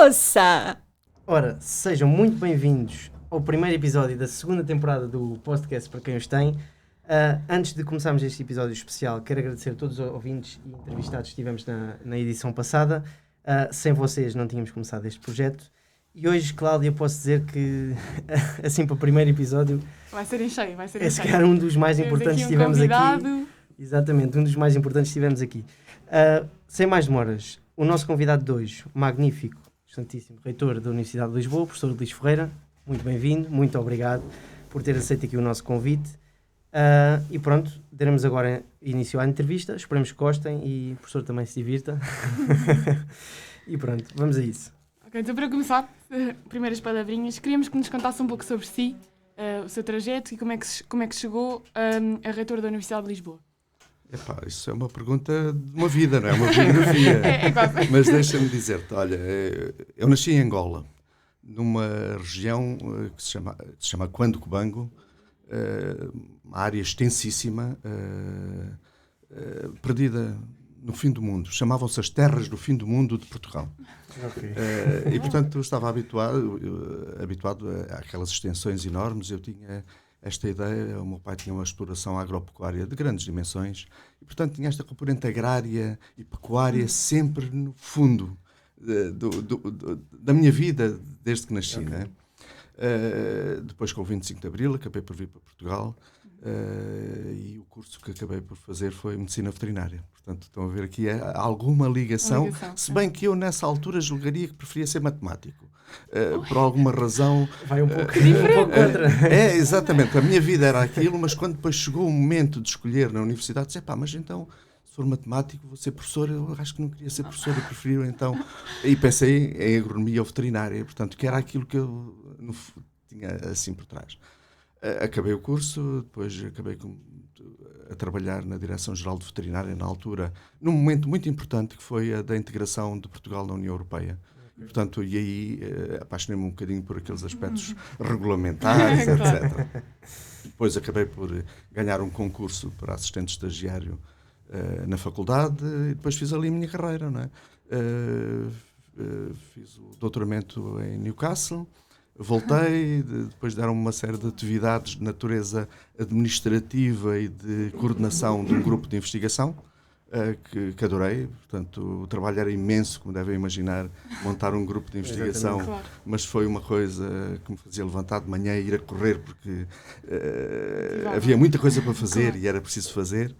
moça! Ora, sejam muito bem-vindos ao primeiro episódio da segunda temporada do podcast para quem os tem. Antes de começarmos este episódio especial, quero agradecer a todos os ouvintes e entrevistados que tivemos na edição passada. Sem vocês não tínhamos começado este projeto. E hoje, Cláudia, posso dizer que, assim para o primeiro episódio... Vai ser em cheio, vai ser em cheio. É se calhar um dos mais importantes que tivemos aqui. Exatamente, um dos mais importantes que tivemos aqui. Sem mais demoras, o nosso convidado de hoje, o magnífico, excelentíssimo reitor da Universidade de Lisboa, o professor Luís Ferreira, muito bem-vindo, muito obrigado por ter aceito aqui o nosso convite. E pronto, daremos agora início à entrevista, esperamos que gostem e o professor também se divirta. E pronto, vamos a isso. Ok, então para começar, primeiras palavrinhas, queríamos que nos contasse um pouco sobre si, o seu trajeto e como é que chegou a reitor da Universidade de Lisboa. Epá, isso é uma pergunta de uma vida, não é uma biografia. É quase. Mas deixa-me dizer-te, olha, eu nasci em Angola, numa região que se chama Cuando-Cubango, uma área extensíssima, perdida no fim do mundo. Chamavam-se as terras do fim do mundo de Portugal. Okay. E, portanto, estava habituado àquelas extensões enormes. Eu tinha esta ideia, o meu pai tinha uma exploração agropecuária de grandes dimensões e, portanto, tinha esta componente agrária e pecuária sempre no fundo da minha vida desde que nasci. Okay. Né? Depois, com o 25 de Abril, acabei por vir para Portugal e o curso que acabei por fazer foi Medicina Veterinária. Portanto, estão a ver aqui alguma ligação, se bem que eu, nessa altura, julgaria que preferia ser matemático. Por alguma razão... Vai um pouco contra. Exatamente. A minha vida era aquilo, mas quando depois chegou o momento de escolher na universidade, disse, mas então, se for matemático, vou ser professor. Eu acho que não queria ser professor, eu preferi então... E pensei em agronomia ou veterinária, portanto, que era aquilo que eu tinha assim por trás. Acabei o curso, depois acabei a trabalhar na Direção-Geral de Veterinária, na altura, num momento muito importante, que foi a da integração de Portugal na União Europeia. E, portanto, aí apaixonei-me um bocadinho por aqueles aspectos regulamentares, etc. Depois acabei por ganhar um concurso para assistente estagiário na faculdade e depois fiz ali a minha carreira, não é? Fiz o doutoramento em Newcastle, voltei, depois deram-me uma série de atividades de natureza administrativa e de coordenação de um grupo de investigação, que adorei. Portanto, o trabalho era imenso, como devem imaginar, montar um grupo de investigação, claro. Mas foi uma coisa que me fazia levantar de manhã e ir a correr, porque havia muita coisa para fazer, claro. E era preciso fazer.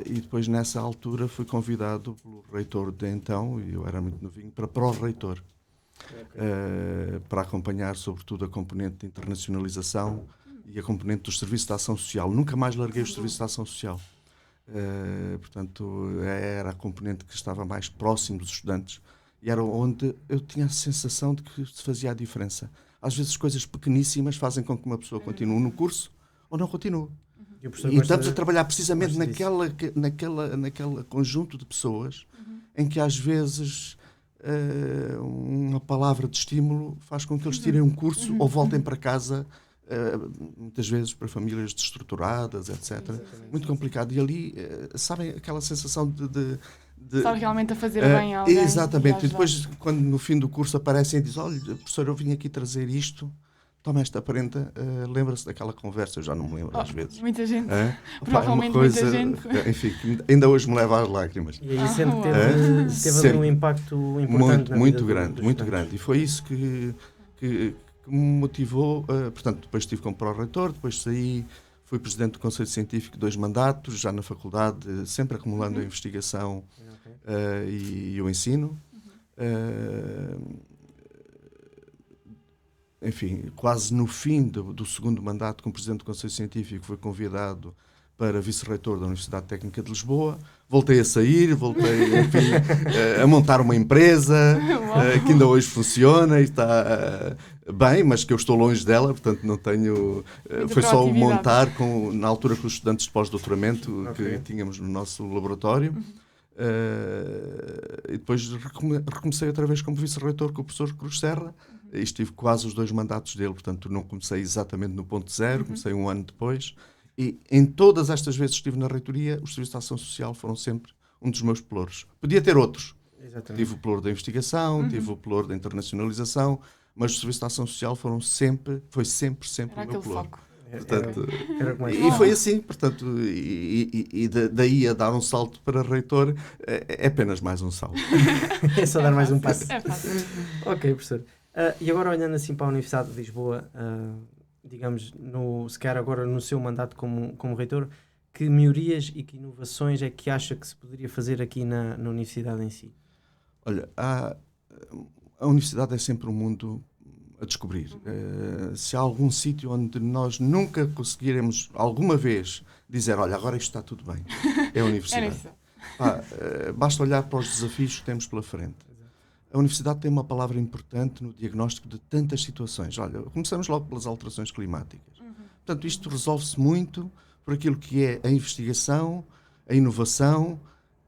E depois, nessa altura, fui convidado pelo reitor de então, e eu era muito novinho, para pró-reitor. Okay. Para acompanhar sobretudo a componente de internacionalização e a componente dos serviços de ação social. Nunca mais larguei os serviços de ação social. Portanto, era a componente que estava mais próximo dos estudantes e era onde eu tinha a sensação de que se fazia a diferença. Às vezes coisas pequeníssimas fazem com que uma pessoa continue no curso ou não continue. E estamos a trabalhar precisamente naquele conjunto de pessoas em que às vezes uma palavra de estímulo faz com que eles tirem um curso ou voltem para casa, muitas vezes para famílias destruturadas, etc. Exatamente. Muito complicado. E ali, sabem, aquela sensação de estar realmente a fazer bem a alguém. Exatamente. E depois, quando no fim do curso aparecem e dizem, olha, professor, eu vim aqui trazer isto, toma esta prenda, lembra-se daquela conversa, eu já não me lembro às vezes. Muita gente. Provavelmente coisa, muita gente. Enfim, ainda hoje me leva às lágrimas. E aí sempre teve ali um impacto importante. Muito grande. E foi isso que me motivou. Portanto, depois estive como pró-reitor, depois saí, fui presidente do Conselho Científico 2 mandatos, já na faculdade, sempre acumulando a investigação e o ensino. Enfim, quase no fim do segundo mandato como presidente do Conselho Científico, fui convidado para vice-reitor da Universidade Técnica de Lisboa. Voltei a sair, enfim, a montar uma empresa que ainda hoje funciona e está bem, mas que eu estou longe dela, portanto não tenho... Foi só o montar, na altura com os estudantes de pós-doutoramento que tínhamos no nosso laboratório. E depois recomecei outra vez como vice-reitor com o professor Cruz Serra. E estive quase os 2 mandatos dele, portanto não comecei exatamente no ponto zero, comecei um ano depois. E em todas estas vezes que estive na reitoria, os serviços de ação social foram sempre um dos meus pelouros. Podia ter outros, Exatamente. Tive o pelouro da investigação, tive o pelouro da internacionalização, mas o Serviço de Ação Social foi sempre Era o meu aquele pelouro. foco. Portanto, Era como é que e foi assim, portanto, daí a dar um salto para reitor é apenas mais um salto. É só dar mais um passo. É fácil. Ok, professor. E agora olhando assim para a Universidade de Lisboa, digamos, se calhar agora no seu mandato como reitor, que melhorias e que inovações é que acha que se poderia fazer aqui na universidade em si? Olha, a universidade é sempre um mundo a descobrir. Se há algum sítio onde nós nunca conseguiremos alguma vez dizer, olha, agora isto está tudo bem, é a universidade. Basta olhar para os desafios que temos pela frente. A universidade tem uma palavra importante no diagnóstico de tantas situações. Olha, começamos logo pelas alterações climáticas. Portanto, isto resolve-se muito por aquilo que é a investigação, a inovação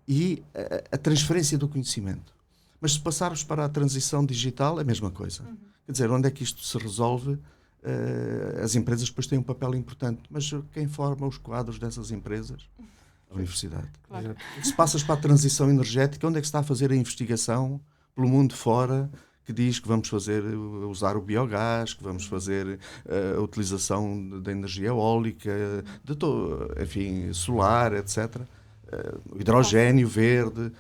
e a transferência do conhecimento. Mas se passarmos para a transição digital, é a mesma coisa. Quer dizer, onde é que isto se resolve? As empresas depois têm um papel importante, mas quem forma os quadros dessas empresas? A universidade. Claro. Se passas para a transição energética, onde é que se está a fazer a investigação pelo mundo fora, que diz que vamos usar o biogás, que vamos fazer a utilização da energia eólica, enfim, solar, etc. O hidrogênio verde.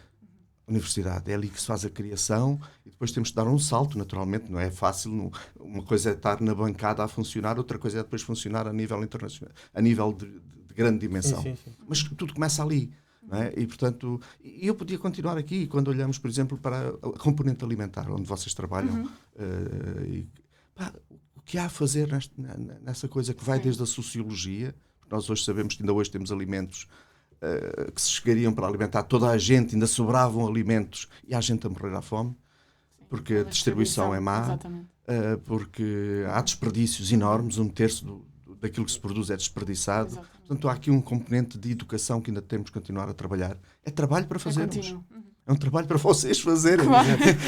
Universidade, é ali que se faz a criação e depois temos que dar um salto, naturalmente, não é fácil, uma coisa é estar na bancada a funcionar, outra coisa é depois funcionar a nível internacional, a nível de grande dimensão. Sim. Mas tudo começa ali, não é? E, portanto, eu podia continuar aqui, quando olhamos, por exemplo, para a componente alimentar, onde vocês trabalham, o que há a fazer nessa coisa que vai desde a sociologia, porque nós hoje sabemos que ainda hoje temos alimentos que se chegariam para alimentar toda a gente, ainda sobravam alimentos e há gente a morrer à fome, porque a distribuição é má, porque há desperdícios enormes, 1/3 daquilo que se produz é desperdiçado. Exatamente. Portanto, há aqui um componente de educação que ainda temos que continuar a trabalhar. É trabalho para fazermos. É um trabalho para vocês fazerem. Claro.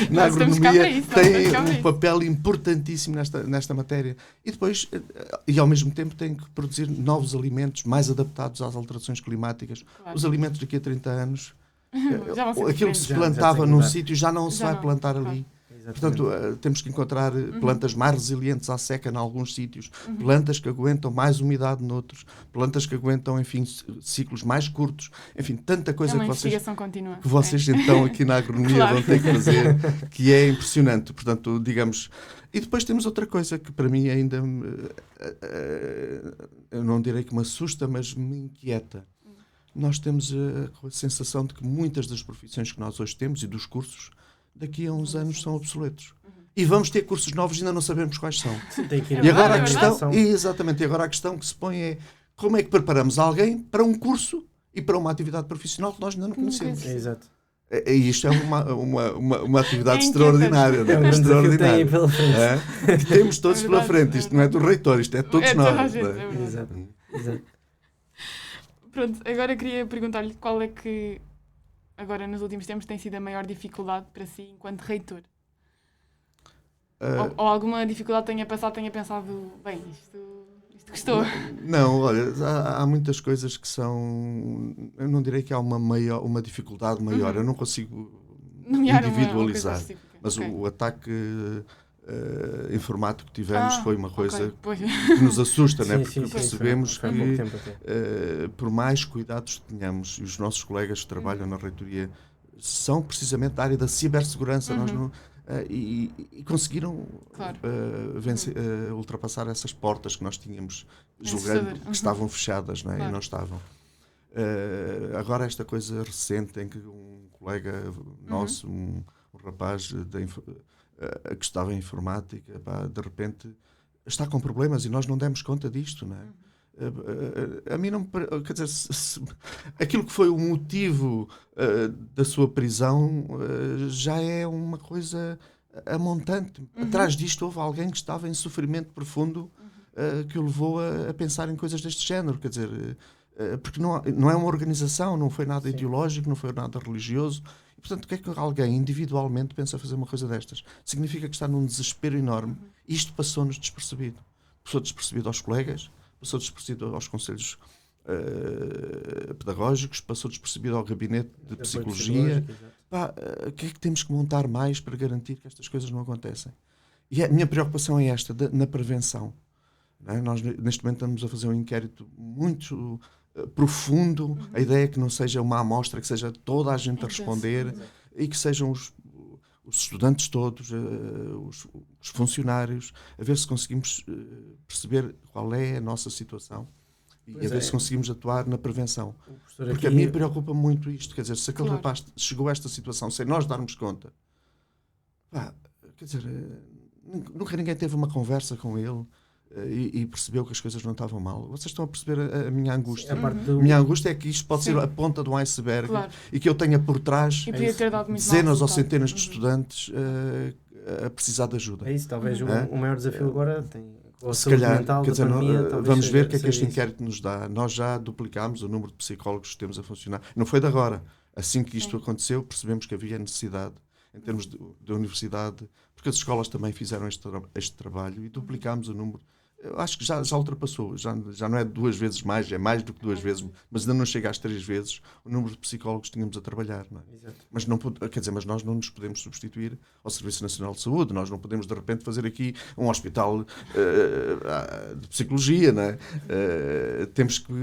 Na agronomia tem um isso. papel importantíssimo nesta matéria. E depois, e ao mesmo tempo, tem que produzir novos alimentos mais adaptados às alterações climáticas. Claro. Os alimentos daqui a 30 anos, Já vão ser aquilo que se diferentes. plantava num sítio já não se Já vai não, plantar claro. ali. Exatamente. Portanto, temos que encontrar plantas mais resilientes à seca em alguns sítios, plantas que aguentam mais umidade noutros, plantas que aguentam, enfim, ciclos mais curtos, enfim, tanta coisa É uma que investigação contínua. vocês então aqui na agronomia Claro. vão ter que fazer, que é impressionante. Portanto, digamos... E depois temos outra coisa que para mim ainda, eu não direi que me assusta, mas me inquieta. Nós temos a sensação de que muitas das profissões que nós hoje temos e dos cursos, daqui a uns anos são obsoletos. E vamos ter cursos novos e ainda não sabemos quais são. Tem que ir E agora a verdade. questão, exatamente, e agora a questão que se põe é como é que preparamos alguém para um curso e para uma atividade profissional que nós ainda não conhecemos. Exato. E isto é uma atividade É extraordinária. É um grande desafio que têm pela frente. É? Que temos todos É pela verdade, frente. Isto não é do reitor, isto é de todos É toda a nós. gente, não é é? verdade. Exato. Pronto, agora queria perguntar-lhe qual é que, agora nos últimos tempos, tem sido a maior dificuldade para si enquanto reitor? Ou alguma dificuldade tenha pensado, bem, isto gostou. Não, olha, há muitas coisas que são... Eu não direi que há uma dificuldade maior. Eu não consigo Nomear uma individualizar. coisa específica. Mas Ok. o ataque informático que tivemos foi uma coisa ok, pois. que nos assusta, né? Porque Sim, percebemos foi há pouco que tempo até. por mais cuidados que tenhamos, e os nossos colegas que trabalham na reitoria são precisamente da área da cibersegurança, nós não, e conseguiram Claro. ultrapassar essas portas que nós tínhamos, É julgando assustador. que estavam fechadas, não é? Claro. E não estavam. Agora esta coisa recente em que um colega nosso, um rapaz que estava em informática, de repente está com problemas e nós não demos conta disto, não é? A mim não me quer dizer, aquilo que foi o motivo da sua prisão já é uma coisa amontante. Atrás disto houve alguém que estava em sofrimento profundo que o levou a pensar em coisas deste género, quer dizer, porque não é uma organização, não foi nada ideológico, não foi nada religioso. E, portanto, o que é que alguém individualmente pensa fazer uma coisa destas? Significa que está num desespero enorme. E isto passou-nos despercebido. Passou despercebido aos colegas, passou despercebido aos conselhos pedagógicos, passou despercebido ao gabinete de psicologia. O que é que temos que montar mais para garantir que estas coisas não acontecem? E a minha preocupação é esta, na prevenção. Não é? Nós, neste momento, estamos a fazer um inquérito muito profundo. A ideia é que não seja uma amostra, que seja toda a gente a responder e que sejam os estudantes todos, os funcionários, a ver se conseguimos perceber qual é a nossa situação e a ver se conseguimos atuar na prevenção. Porque a mim preocupa muito isto, quer dizer, se aquele rapaz chegou a esta situação sem nós darmos conta, quer dizer, nunca ninguém teve uma conversa com ele e percebeu que as coisas não estavam mal. Vocês estão a perceber a minha angústia? A minha angústia é que isto pode ser a ponta do iceberg e que eu tenha por trás dezenas ou centenas de estudantes a precisar de ajuda. É isso, talvez o maior desafio agora tem a se saúde calhar, mental quer dizer, pandemia, vamos ver o que é que este isso. inquérito nos dá. Nós já duplicámos o número de psicólogos que temos a funcionar. Não foi de agora. Assim que isto aconteceu, percebemos que havia necessidade em termos de universidade, porque as escolas também fizeram este trabalho e duplicámos o número. Eu acho que já ultrapassou, já não é 2 vezes mais, é mais do que 2 vezes, mas ainda não chega às 3 vezes o número de psicólogos que tínhamos a trabalhar. Não é? Mas nós não nos podemos substituir ao Serviço Nacional de Saúde, nós não podemos de repente fazer aqui um hospital de psicologia, não é? Temos que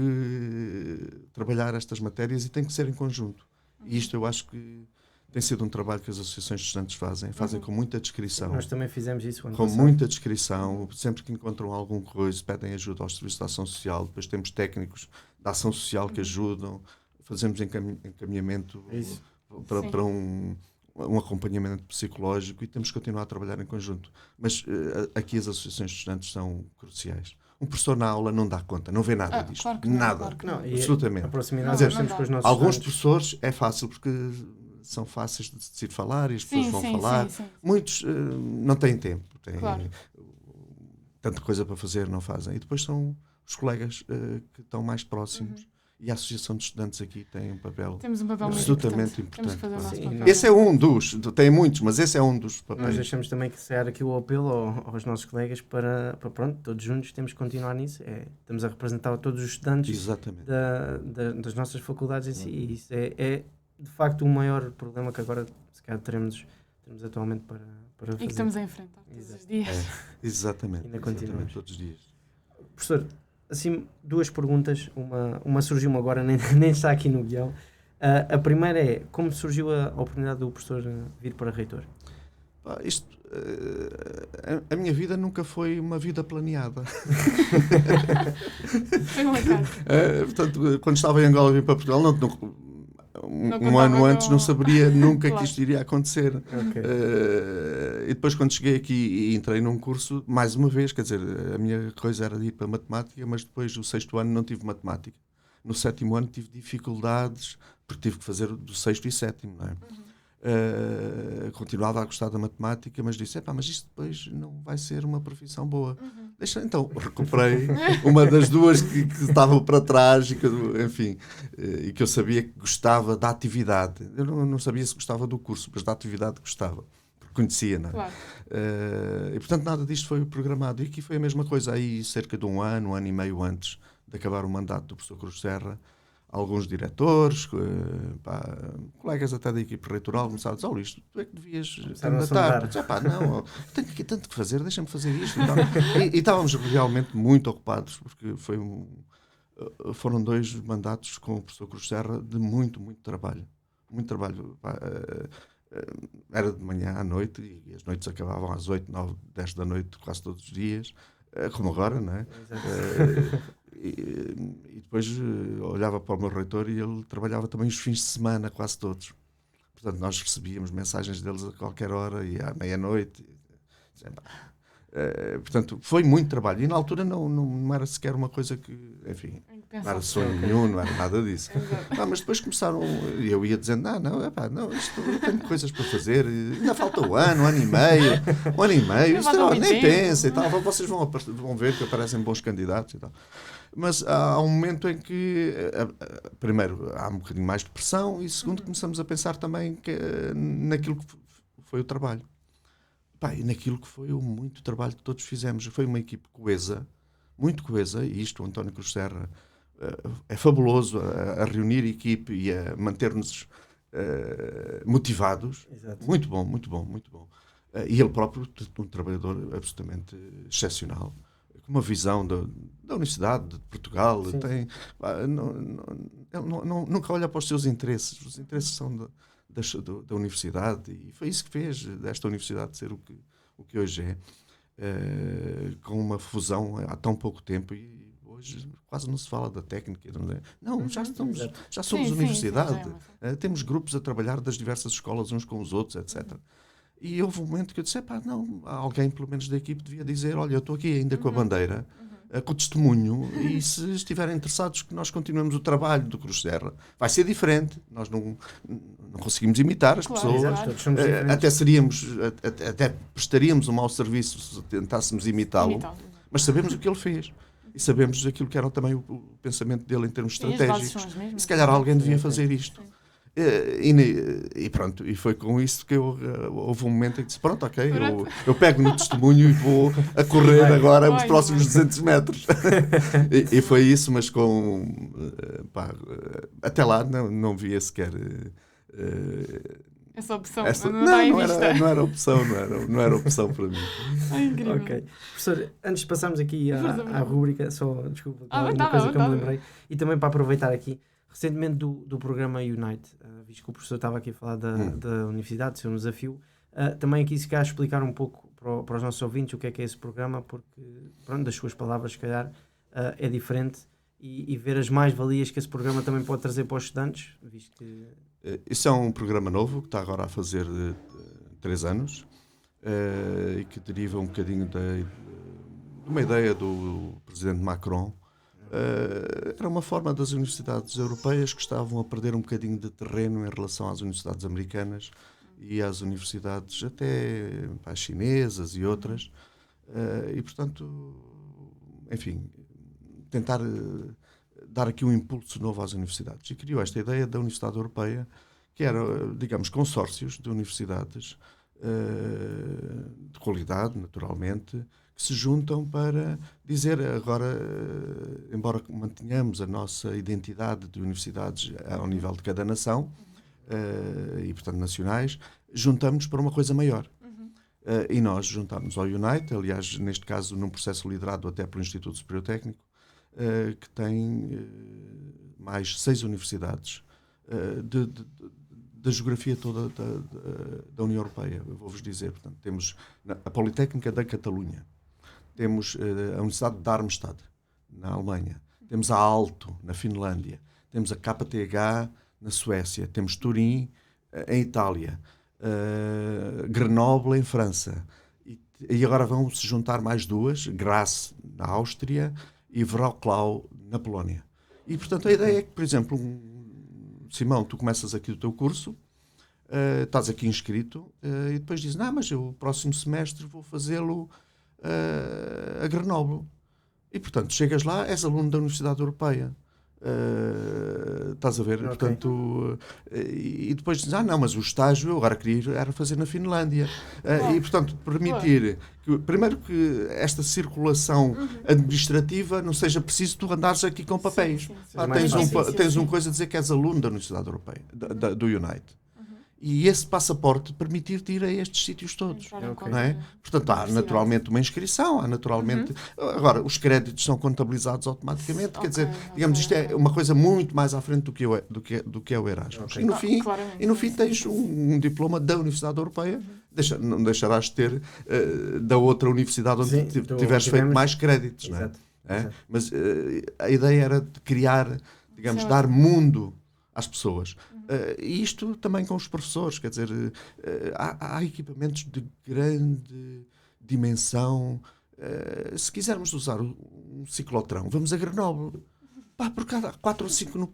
trabalhar estas matérias e tem que ser em conjunto. E isto eu acho que tem sido um trabalho que as associações de estudantes fazem com muita descrição. Nós também fizemos isso com muita descrição, sempre que encontram algum coisa, pedem ajuda aos serviços de ação social, depois temos técnicos da ação social que ajudam, fazemos encaminhamento para um acompanhamento psicológico e temos que continuar a trabalhar em conjunto. Mas aqui as associações de estudantes são cruciais. Um professor na aula não dá conta, não vê nada disto. Claro que não, nada. Claro que não. Absolutamente. A proximidade que temos com os nossos alguns estudantes. professores é fácil porque são fáceis de se falar e as pessoas vão falar. Sim. Muitos não têm tempo, têm Claro. tanta coisa para fazer, não fazem. E depois são os colegas que estão mais próximos. E a Associação de Estudantes aqui tem um papel absolutamente importante. Esse é um dos, tem muitos, mas esse é um dos papéis. Nós deixamos também que ser aqui o apelo aos nossos colegas para pronto, todos juntos temos que continuar nisso. Estamos a representar todos os estudantes das nossas faculdades em si. E isso é de facto o maior problema que agora se calhar teremos atualmente para fazer. E que estamos a enfrentar todos os dias. Exatamente. Ainda continuamos. Todos os dias. Professor, assim, 2 perguntas. Uma surgiu-me agora, nem está aqui no guião. A primeira é, como surgiu a oportunidade do professor vir para reitor? A minha vida nunca foi uma vida planeada. Foi um acaso. Portanto, quando estava em Angola vim para Portugal, um ano antes não saberia nunca que isto iria acontecer. E depois quando cheguei aqui e entrei num curso, mais uma vez, quer dizer, a minha coisa era de ir para matemática, mas depois do 6º ano não tive matemática. No 7º ano tive dificuldades, porque tive que fazer do 6º e 7º, não é? Continuava a gostar da matemática, mas disse, mas isto depois não vai ser uma profissão boa. Então recuperei uma das 2 que estavam para trás e que eu sabia que gostava da atividade. Eu não sabia se gostava do curso, mas da atividade gostava, porque conhecia, não é? Claro. E portanto nada disto foi programado. E aqui foi a mesma coisa, aí cerca de um ano e meio antes de acabar o mandato do professor Cruz Serra, alguns diretores, colegas até da equipe reitoral começaram a dizer, Luís, tu é que devias candidatar. Não, tenho aqui tanto que fazer, deixa-me fazer isto. E estávamos realmente muito ocupados, porque foram 2 mandatos com o professor Cruz Serra de muito, muito trabalho. Muito trabalho. Era de manhã à noite e as noites acabavam às 8, 9, 10 da noite quase todos os dias, como agora, não é? E depois olhava para o meu reitor e ele trabalhava também os fins de semana, quase todos. Portanto, nós recebíamos mensagens deles a qualquer hora e à meia-noite. Portanto, foi muito trabalho. E na altura não era sequer uma coisa que, enfim, não era sonho nenhum, não era nada disso. Mas depois começaram, e eu ia dizendo, isto eu tenho coisas para fazer, ainda falta um ano e meio, isto nem pensa e tal, vocês vão ver que aparecem bons candidatos e tal. Mas há um momento em que, primeiro, há um bocadinho mais de pressão e, segundo, começamos a pensar também naquilo que foi o trabalho. E naquilo que foi muito trabalho que todos fizemos. Foi uma equipe coesa, muito coesa, e isto o António Cruz Serra é fabuloso a reunir equipe e a manter-nos motivados. Exato. Muito bom, muito bom, muito bom. E ele próprio, um trabalhador absolutamente excepcional, com uma visão da Universidade de Portugal. Sim. Tem, nunca olha para os seus interesses. Os interesses são da Universidade, e foi isso que fez desta Universidade ser o que hoje é, com uma fusão há tão pouco tempo, e hoje quase não se fala da técnica. Não, já somos universidade. Temos grupos a trabalhar das diversas escolas uns com os outros, etc. E houve um momento que eu disse, não, alguém pelo menos da equipe devia dizer, olha, eu estou aqui ainda com a bandeira, com o testemunho, e se estiverem interessados que nós continuemos o trabalho do Cruz Serra, vai ser diferente. Nós não conseguimos imitar as pessoas. Exato, até prestaríamos um mau serviço se tentássemos imitá-lo, mas sabemos o que ele fez. E sabemos aquilo que era também o pensamento dele em termos estratégicos. E se calhar alguém devia fazer isto. E pronto, e foi com isso que houve um momento em que disse, pronto, ok, eu pego no testemunho e vou a correr agora os próximos 200 metros. E foi isso, mas até lá não via sequer essa opção. Não era opção, não era opção para mim. Incrível. Ok. Professor, antes de passarmos aqui à rúbrica, desculpa, uma tá, coisa que eu me lembrei, e também para aproveitar aqui, recentemente do programa Unite, visto que o professor estava aqui a falar da universidade, do seu desafio, também aqui se calhar explicar um pouco para os nossos ouvintes o que é esse programa, porque, pronto, das suas palavras, se calhar, é diferente, e ver as mais-valias que esse programa também pode trazer para os estudantes, visto que... Isso é um programa novo que está agora a fazer 3 anos, e que deriva um bocadinho de uma ideia do presidente Macron. Era uma forma das universidades europeias que estavam a perder um bocadinho de terreno em relação às universidades americanas e às universidades até chinesas e outras, e portanto, enfim, tentar dar aqui um impulso novo às universidades, e criou esta ideia da Universidade Europeia, que era, digamos, consórcios de universidades de qualidade, naturalmente, que se juntam para dizer agora, embora mantenhamos a nossa identidade de universidades ao nível de cada nação, e portanto nacionais, juntamos para uma coisa maior. E nós juntamos ao Unite, aliás, neste caso num processo liderado até pelo Instituto Superior Técnico, que tem mais 6 universidades da geografia toda da União Europeia. Eu vou-vos dizer, portanto, temos a Politécnica da Catalunha, temos a Universidade de Darmstadt, na Alemanha, temos a Aalto, na Finlândia, temos a KTH, na Suécia, temos Turim, em Itália, Grenoble, em França, e agora vão se juntar mais 2, Graz, na Áustria, e Wrocław, na Polónia. E, portanto, a ideia é que, por exemplo, Simão, tu começas aqui o teu curso, estás aqui inscrito, e depois dizes, mas eu, o próximo semestre, vou fazê-lo a Grenoble. E, portanto, chegas lá, és aluno da Universidade Europeia. Estás a ver? Okay. Portanto, e depois dizes, mas o estágio eu agora queria era fazer na Finlândia. E, portanto, permitir primeiro que esta circulação administrativa não seja preciso tu andares aqui com papéis. Tens uma coisa a dizer que és aluno da Universidade Europeia, do Unite. E esse passaporte permitir-te ir a estes sítios todos. Não é? Portanto, há naturalmente uma inscrição, há naturalmente... Agora, os créditos são contabilizados automaticamente, quer dizer, digamos, isto é uma coisa muito mais à frente do que é o Erasmus. E no fim tens um diploma da Universidade Europeia, não deixarás de ter da outra universidade onde tiveres feito mais créditos. Não é? Exato. Mas a ideia era de criar, digamos, dar mundo às pessoas. E isto também com os professores, quer dizer, há equipamentos de grande dimensão. Se quisermos usar um ciclotrão, vamos a Grenoble. Porque há 4 ou 5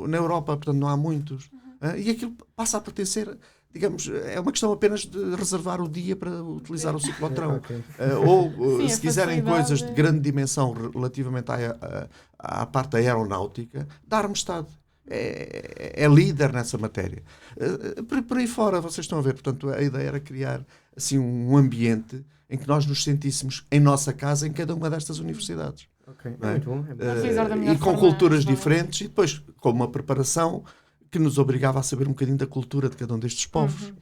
na Europa, portanto não há muitos. E aquilo passa a pertencer, digamos, é uma questão apenas de reservar o dia para utilizar o ciclotrão. Ou, se quiserem coisas de grande dimensão relativamente à parte aeronáutica, Darmstadt é líder nessa matéria. Por aí fora, vocês estão a ver, portanto, a ideia era criar assim, um ambiente em que nós nos sentíssemos em nossa casa em cada uma destas universidades. Ok, é muito bom. E com culturas diferentes, e depois com uma preparação que nos obrigava a saber um bocadinho da cultura de cada um destes povos.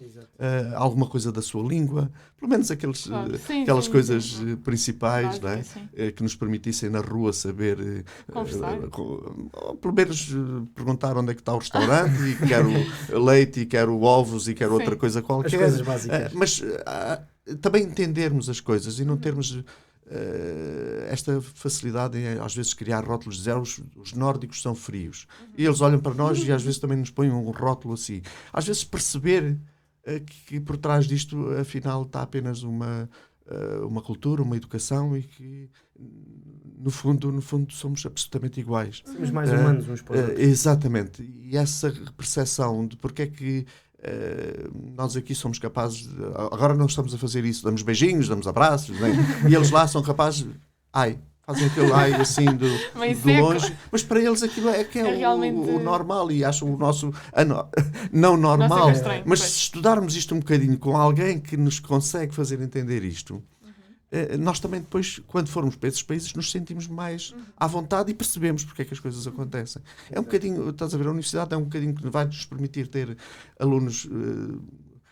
Alguma coisa da sua língua, pelo menos aquelas coisas principais, não é? Que nos permitissem na rua saber conversar. Pelo menos perguntar onde é que está o restaurante e quero leite e quero ovos e quero outra coisa qualquer. As coisas básicas. Mas também entendermos as coisas e não termos esta facilidade em às vezes criar rótulos de dizer os nórdicos são frios. E eles olham para nós e às vezes também nos põem um rótulo assim. Às vezes perceber que por trás disto afinal está apenas uma cultura, uma educação e que no fundo somos absolutamente iguais. Somos mais humanos uns para os outros. Exatamente. E essa percepção de porque é que nós aqui somos capazes agora não estamos a fazer isso, damos beijinhos, damos abraços, né? E eles lá são capazes fazem aquele assim do longe, mas para eles aquilo é realmente o normal e acham o nosso não normal, mas se estudarmos isto um bocadinho com alguém que nos consegue fazer entender isto, nós também depois, quando formos para esses países, nos sentimos mais à vontade e percebemos porque é que as coisas acontecem. É um bocadinho, estás a ver, a universidade é um bocadinho que vai nos permitir ter alunos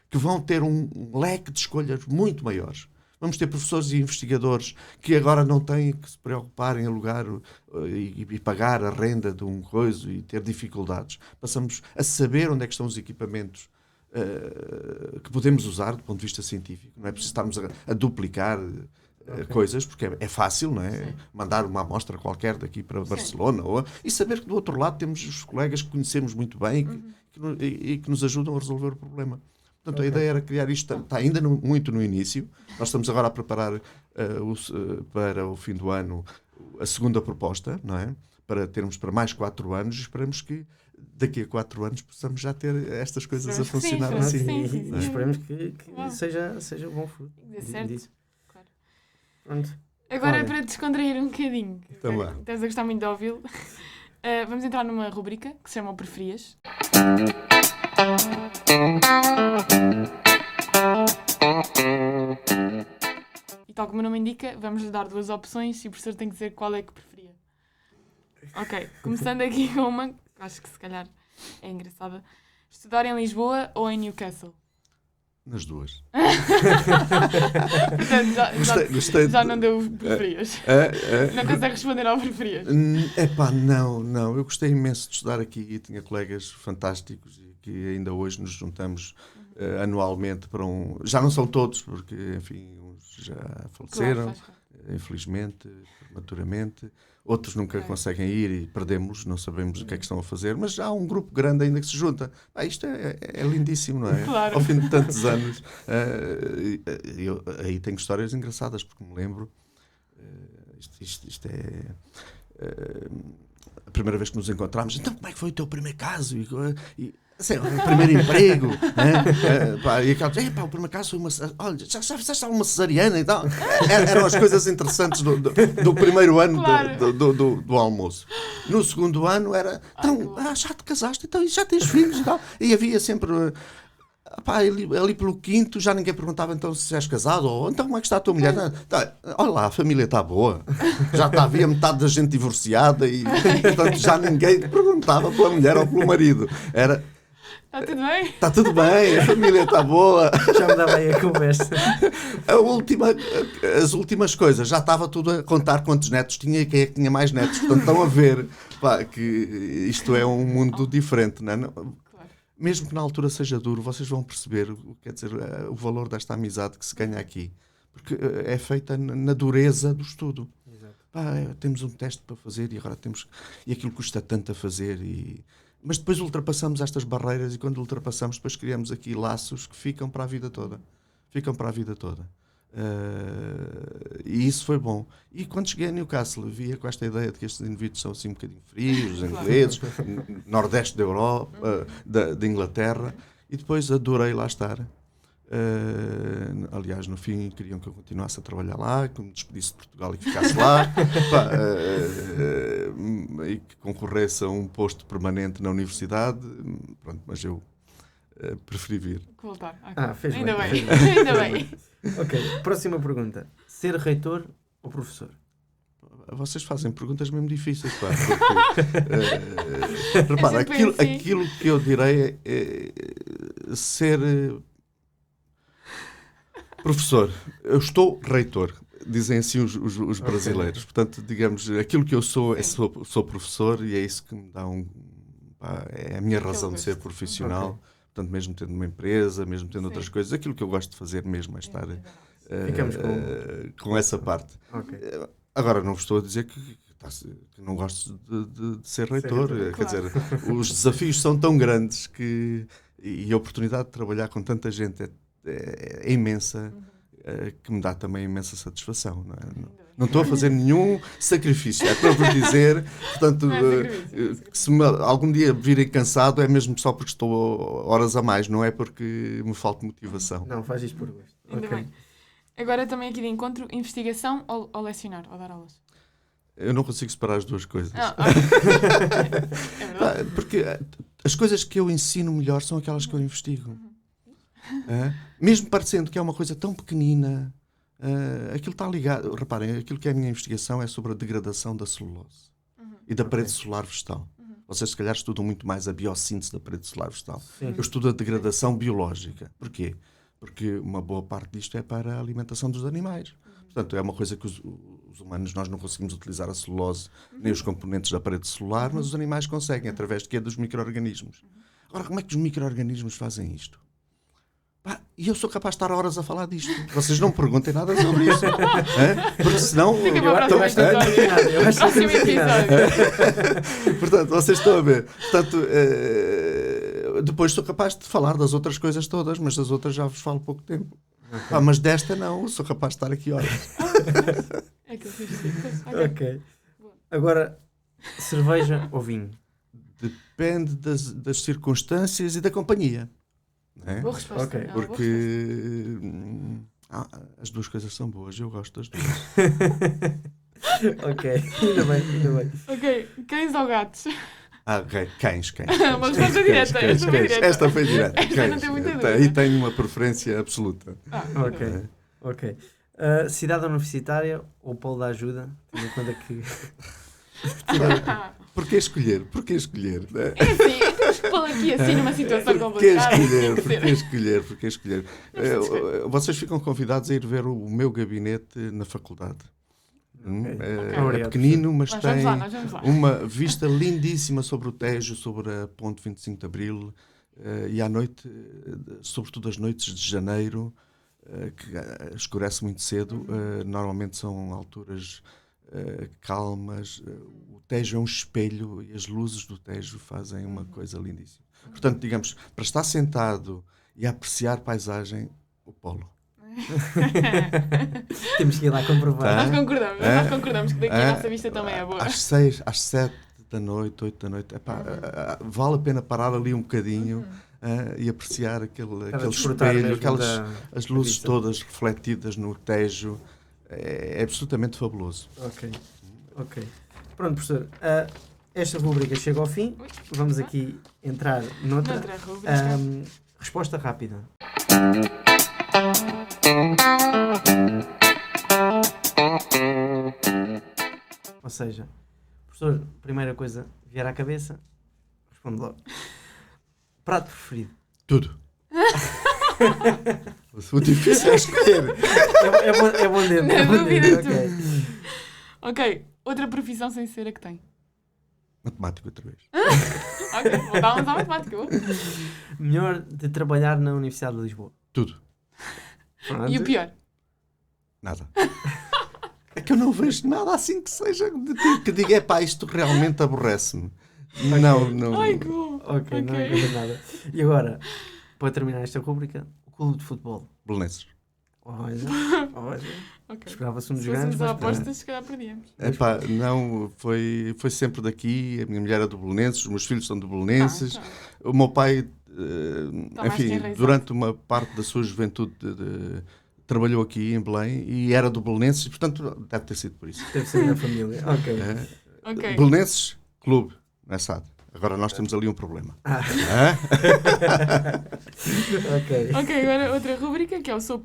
que vão ter um leque de escolhas muito maiores. Vamos ter professores e investigadores que agora não têm que se preocupar em alugar e pagar a renda de um coisa e ter dificuldades. Passamos a saber onde é que estão os equipamentos que podemos usar do ponto de vista científico. Não é preciso estarmos a duplicar coisas, porque é fácil, não é? Sim. Mandar uma amostra qualquer daqui para Barcelona e saber que do outro lado temos os colegas que conhecemos muito bem e que nos ajudam a resolver o problema. Portanto, a ideia era criar isto, está ainda muito no início. Nós estamos agora a preparar para o fim do ano a segunda proposta, não é? Para termos para mais 4 anos e esperamos que daqui a 4 anos possamos já ter estas coisas a funcionar assim. Sim. E esperemos que seja bom fruto. Dê certo. Disso. Claro. Pronto. Agora, para descontrair um bocadinho, então, estás a gostar muito de ouvi-lo, vamos entrar numa rubrica que se chama o Preferias. E tal como o nome indica, vamos-lhe dar 2 opções e o professor tem que dizer qual é que preferia. Ok, começando aqui com uma, acho que se calhar é engraçada. Estudar em Lisboa ou em Newcastle? Nas duas. Portanto, já não deu preferias. Não consegue responder ao preferias. Não. Eu gostei imenso de estudar aqui e tinha colegas fantásticos e que ainda hoje nos juntamos anualmente para já não são todos, porque, enfim, uns já faleceram, infelizmente, prematuramente. Outros nunca conseguem ir e perdemos, não sabemos o que é que estão a fazer, mas há um grupo grande ainda que se junta. Isto é lindíssimo, não é? Claro. Ao fim de tantos anos. Eu aí tenho histórias engraçadas, porque me lembro, isto é a primeira vez que nos encontramos. Então, como é que foi o teu primeiro caso? O primeiro emprego, e aquelas, o primeiro caso foi olha, já fizeste alguma cesariana e tal. Eram as coisas interessantes do primeiro ano, claro, do almoço. No segundo ano era, então, já te casaste, então, já tens filhos e tal. E havia sempre, ali pelo quinto já ninguém perguntava então se és casado ou então como é que está a tua mulher. Olha lá, a família está boa. Já havia metade da gente divorciada e portanto já ninguém perguntava pela mulher ou pelo marido. Era... Está tudo bem? Está tudo bem, a família está boa. Já me dava aí a conversa. As últimas coisas, já estava tudo a contar quantos netos tinha e quem é que tinha mais netos. Portanto, estão a ver que isto é um mundo diferente. Não é? Mesmo que na altura seja duro, vocês vão perceber o valor desta amizade que se ganha aqui. Porque é feita na dureza do estudo. Temos um teste para fazer e agora temos... E aquilo custa tanto a fazer Mas depois ultrapassamos estas barreiras e quando ultrapassamos, depois criamos aqui laços que ficam para a vida toda. E isso foi bom. E quando cheguei a Newcastle, via com esta ideia de que estes indivíduos são assim um bocadinho frios, os ingleses, nordeste da Europa, da Inglaterra, e depois adorei lá estar. Aliás, no fim queriam que eu continuasse a trabalhar lá, que me despedisse de Portugal e que ficasse lá e que concorresse a um posto permanente na universidade. Pronto, mas eu preferi vir. Voltar. Fez ainda bem. Ainda bem. Ok, próxima pergunta. Ser reitor ou professor? Vocês fazem perguntas mesmo difíceis, pá. Porque, repara, aquilo que eu direi é ser professor. Eu estou reitor, dizem assim os brasileiros. Portanto, digamos, aquilo que eu sou, sou professor e é isso que me dá é a minha razão de ser profissional. Portanto, mesmo tendo uma empresa, mesmo tendo outras coisas, aquilo que eu gosto de fazer mesmo é estar com essa parte. Agora, não vos estou a dizer que não gosto de ser reitor. Quer dizer, os desafios são tão grandes e a oportunidade de trabalhar com tanta gente é imensa, que me dá também imensa satisfação. Não estou a fazer nenhum sacrifício, é para vos dizer. Portanto, se algum dia virem cansado, é mesmo só porque estou horas a mais, não é porque me falta motivação. Não, faz isto por gosto. Ainda bem. Agora também aqui de encontro, investigação ou lecionar, ou dar aulas? Eu não consigo separar as duas coisas. É verdade. Porque as coisas que eu ensino melhor são aquelas que eu investigo. Mesmo parecendo que é uma coisa tão pequenina, aquilo está ligado. Reparem, aquilo que é a minha investigação é sobre a degradação da celulose e da parede celular vegetal. Vocês, se calhar, estudam muito mais a biossíntese da parede celular vegetal. Sim. Eu estudo a degradação biológica. Porquê? Porque uma boa parte disto é para a alimentação dos animais. Portanto, é uma coisa que os humanos, nós não conseguimos utilizar a celulose nem os componentes da parede celular, mas os animais conseguem, através de quê? Dos micro-organismos. Agora, como é que os micro-organismos fazem isto? E eu sou capaz de estar horas a falar disto. Vocês não me perguntem nada sobre isso. Porque senão... Eu acho que Portanto, vocês estão a ver. Portanto, depois sou capaz de falar das outras coisas todas, mas das outras já vos falo pouco tempo. Mas desta não, sou capaz de estar aqui horas. É que eu fiz isso. Ok. Agora, cerveja ou vinho? Depende das circunstâncias e da companhia. Boa resposta. Ok. Porque as duas coisas são boas, eu gosto das duas. Ok, ainda bem. Ok, cães ou gatos? Ok, cães. Uma resposta direta. Esta foi direta. Esta não tem muita dúvida. Aí tenho uma preferência absoluta. Ok. Cidade universitária ou polo da ajuda? Tendo em conta que... Porquê escolher? É assim, temos que pô-lo aqui assim numa situação complicada. Porquê escolher? Vocês ficam convidados a ir ver o meu gabinete na faculdade. É pequenino, mas tem nós vamos lá. uma vista lindíssima sobre o Tejo, sobre a Ponte 25 de Abril, e à noite, sobretudo as noites de janeiro, que escurece muito cedo, normalmente são alturas calmas. O Tejo é um espelho e as luzes do Tejo fazem uma coisa lindíssima. Portanto, digamos, para estar sentado e apreciar paisagem, o polo. Temos que ir lá comprovar. Nós concordamos que daqui a nossa vista também é boa. Às 6, às 7 da noite, 8 da noite, vale a pena parar ali um bocadinho e apreciar aquele espelho, as luzes todas refletidas no Tejo. É absolutamente fabuloso. Ok. Pronto, professor. Esta rubrica chega ao fim. Vamos aqui entrar noutra rubrica. Resposta rápida. Ou seja, professor, primeira coisa vier à cabeça, responde logo. Prato preferido? Tudo. O difícil é escolher. É bom dentro. Na dúvida, Okay. Ok, outra profissão sem ser a que tem. Matemático outra vez. Ok, voltávamos à matemática. Melhor de trabalhar na Universidade de Lisboa? Tudo. Pronto. E o pior? Nada. É que eu não vejo nada assim que seja que diga, isto realmente aborrece-me. Não. Ai, que bom. Ok, não encontro nada. E agora, para terminar esta rubrica, o clube de futebol. Belenenses. Olha. Okay. Esperava-se um dos Se grandes. fôssemos a apostas, se calhar perdíamos. Não, foi sempre daqui. A minha mulher é do Belenenses, os meus filhos são do Belenenses. O meu pai, enfim, durante uma parte da sua juventude trabalhou aqui em Belém e era do Belenenses, portanto deve ter sido por isso. Deve ser da família. Ok. Belenenses, clube, não é SAD. Agora nós temos ali um problema. Ok, agora outra rubrica que é o Sou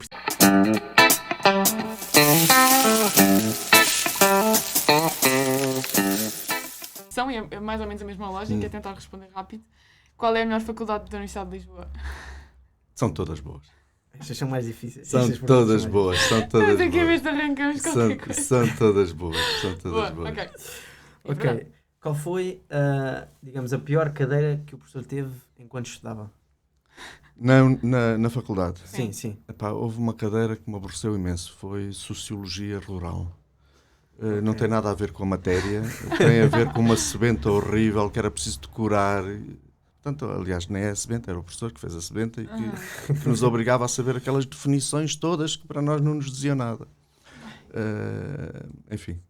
é mais ou menos a mesma lógica, é tentar responder rápido. Qual é a melhor faculdade da Universidade de Lisboa? São todas boas. Estas são mais difíceis. São todas boas. São todas Mas aqui a boas. vez arrancamos qualquer coisa. São todas boas. São todas Boa, boas. ok. Qual foi, digamos, a pior cadeira que o professor teve enquanto estudava? Na faculdade. Sim. Epá, houve uma cadeira que me aborreceu imenso. Foi Sociologia Rural. Não tem nada a ver com a matéria. Tem a ver com uma sebenta horrível que era preciso decorar. Portanto, aliás, nem é a sebenta, era o professor que fez a sebenta e que nos obrigava a saber aquelas definições todas que para nós não nos diziam nada. Enfim,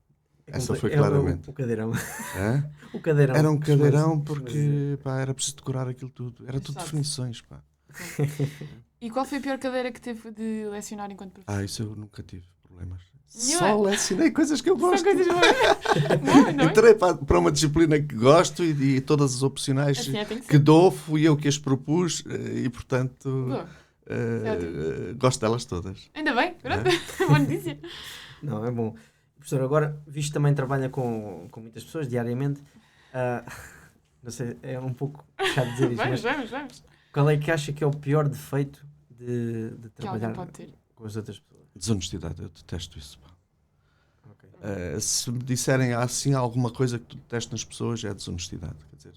essa foi claramente. O cadeirão. Hã? O cadeirão. Era um cadeirão porque pá, era preciso decorar aquilo tudo. Era tudo definições. Pá. E qual foi a pior cadeira que teve de lecionar enquanto professor? Isso eu nunca tive problemas. Nenhuma. Só lecionei coisas que eu gosto. São coisas boas. Não é? Entrei para uma disciplina que gosto e todas as opcionais Assim tem que dou fui eu que as propus e, portanto, gosto delas todas. Ainda bem, pronto. Boa notícia. Não, é bom. Professor, agora, visto que também trabalha com muitas pessoas diariamente, não sei, é um pouco chato dizer isto, Vamos. Qual é que acha que é o pior defeito de trabalhar pode ter. com as outras pessoas? Desonestidade, eu detesto isso. Pá. Okay. Se me disserem assim alguma coisa que tu detestas nas pessoas, é desonestidade. Quer dizer,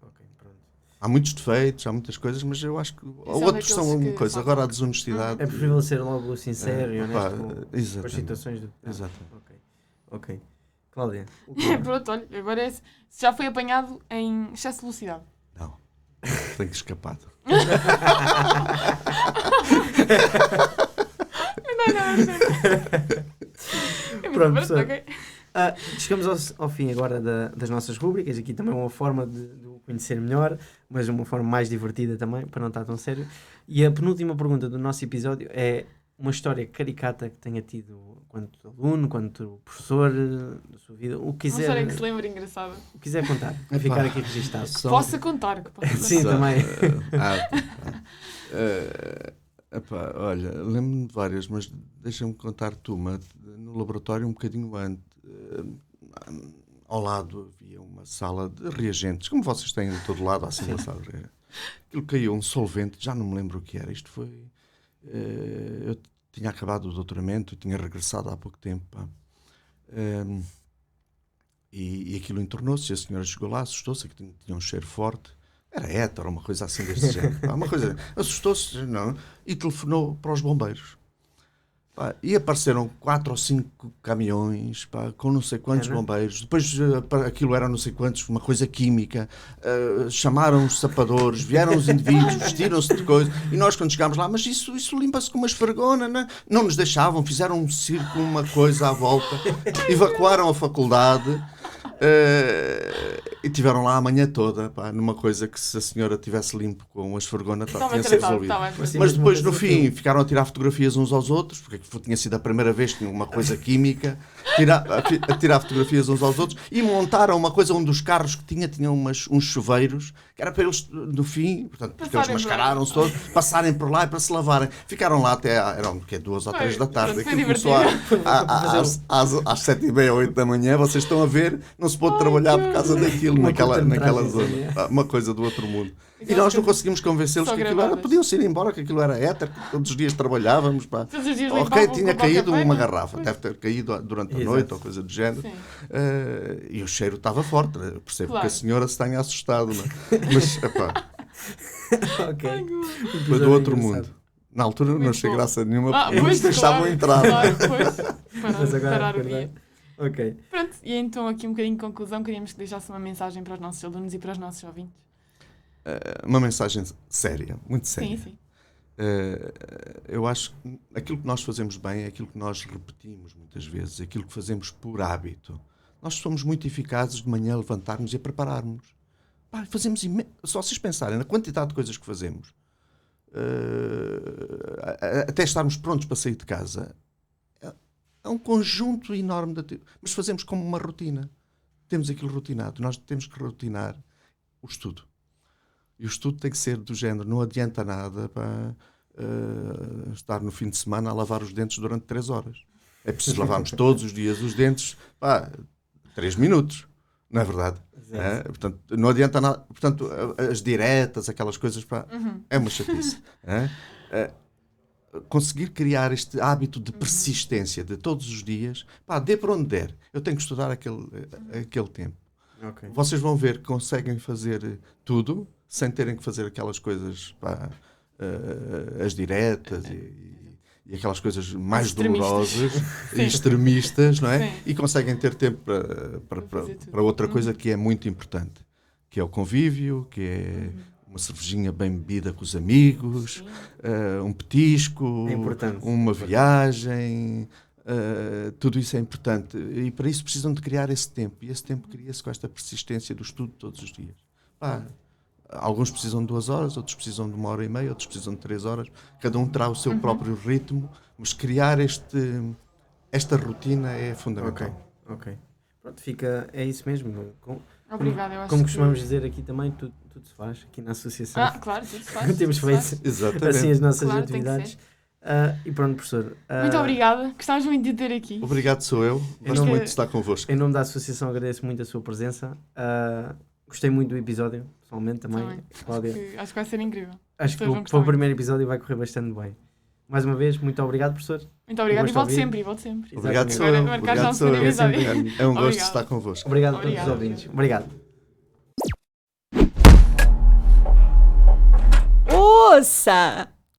Ok, pronto. há muitos defeitos, há muitas coisas, mas eu acho que outros são uma coisa. Agora a desonestidade. É preferível ser logo sincero e honesto com as exatamente. situações do. Exatamente. Ok. Cláudia. Pronto, olha, agora se já foi apanhado em excesso de velocidade. Não. Tenho que escapar. Pronto, professor. Chegamos ao fim agora das nossas rúbricas. Aqui também é uma forma de o conhecer melhor, mas uma forma mais divertida também, para não estar tão sério. E a penúltima pergunta do nosso episódio é uma história caricata que tenha tido quanto aluno, quanto professor da sua vida, o que quiser. Uma história que se lembra engraçada. O que quiser contar, para ficar aqui registado. Possa contar. Sim, também. Olha, lembro-me de várias, mas deixa-me contar-te uma. No laboratório, um bocadinho antes, ao lado havia uma sala de reagentes, como vocês têm de todo lado, assim uma sala de reagentes. Aquilo caiu um solvente, já não me lembro o que era. Isto foi... eu tinha acabado o doutoramento, tinha regressado há pouco tempo. E aquilo entornou-se, e a senhora chegou lá, assustou-se, que tinha um cheiro forte. Era hétero, uma coisa assim desse género. Uma coisa, assustou-se não, e telefonou para os bombeiros. E apareceram 4 ou 5 caminhões com não sei quantos bombeiros. Depois aquilo era não sei quantos, uma coisa química. Chamaram os sapadores, vieram os indivíduos, vestiram-se de coisa. E nós, quando chegámos lá, mas isso limpa-se com uma esfregona. Não nos deixavam, fizeram um circo, uma coisa à volta. Evacuaram a faculdade. E tiveram lá a manhã toda, numa coisa que se a senhora tivesse limpo com a esfregona tinha sido resolvido. Mas depois no fim ficaram a tirar fotografias uns aos outros, porque tinha sido a primeira vez que tinha uma coisa química, a tirar fotografias uns aos outros, e montaram uma coisa, um dos carros que tinha uns chuveiros, que era para eles no fim, portanto, porque eles mascararam-se todos, passarem por lá e para se lavarem. Ficaram lá até eram 2 ou 3 da tarde. Aquilo começou às 7h30, 8 da manhã. Vocês estão a ver, não se pôde trabalhar por causa daquilo naquela zona. Uma coisa do outro mundo. E nós não conseguimos convencê-los que aquilo era. Podiam-se ir embora, que aquilo era hétero, que todos os dias trabalhávamos. Ok, tinha caído uma garrafa, deve ter caído durante a noite ou coisa do género. E o cheiro estava forte. Percebo que a senhora se tenha assustado, não é? Mas, Ok. Foi do outro mundo. Na altura não achei graça nenhuma, porque nos deixavam entrar. Mas agora ok. Pronto, e então aqui um bocadinho de conclusão, queríamos que deixasse uma mensagem para os nossos alunos e para os nossos ouvintes. Uma mensagem séria, muito séria. Sim. Eu acho que aquilo que nós fazemos bem é aquilo que nós repetimos muitas vezes, aquilo que fazemos por hábito. Nós somos muito eficazes de manhã a levantarmos e a prepararmos. Fazemos só vocês pensarem na quantidade de coisas que fazemos, até estarmos prontos para sair de casa. É um conjunto enorme mas fazemos como uma rotina. Temos aquilo rotinado. Nós temos que rotinar o estudo. E o estudo tem que ser do género. Não adianta nada para estar no fim de semana a lavar os dentes durante 3 horas. É preciso lavarmos todos os dias os dentes. 3 minutos, não é verdade? Portanto, não adianta nada. Portanto, as diretas, aquelas coisas, é uma chatice. Conseguir criar este hábito de persistência de todos os dias, dê para onde der. Eu tenho que estudar aquele tempo. Okay. Vocês vão ver que conseguem fazer tudo sem terem que fazer aquelas coisas, as diretas e aquelas coisas mais dolorosas e extremistas, não é? Sim. E conseguem ter tempo para outra coisa que é muito importante, que é o convívio, que é uma cervejinha bem bebida com os amigos, um petisco, uma viagem, tudo isso é importante. E para isso precisam de criar esse tempo. E esse tempo cria-se com esta persistência do estudo todos os dias. Alguns precisam de 2 horas, outros precisam de 1h30, outros precisam de 3 horas. Cada um terá o seu próprio ritmo, mas criar esta rotina é fundamental. Ok. Pronto, é isso mesmo. Obrigada, eu acho como costumamos dizer aqui também, tudo se faz aqui na associação. Claro, tudo se faz. Temos feito assim as nossas atividades. E pronto, professor. Muito obrigada, gostávamos muito de ter aqui. Obrigado, sou eu. Gosto muito de estar convosco. Em nome da associação agradeço muito a sua presença. Gostei muito do episódio, pessoalmente também. Cláudia. Acho que vai ser incrível. Acho que para o primeiro episódio vai correr bastante bem. Mais uma vez, muito obrigado, professor. Muito obrigado e volto sempre. Obrigado, sou eu. É um gosto de estar convosco. Obrigado a todos os ouvintes. Obrigado. Ouça!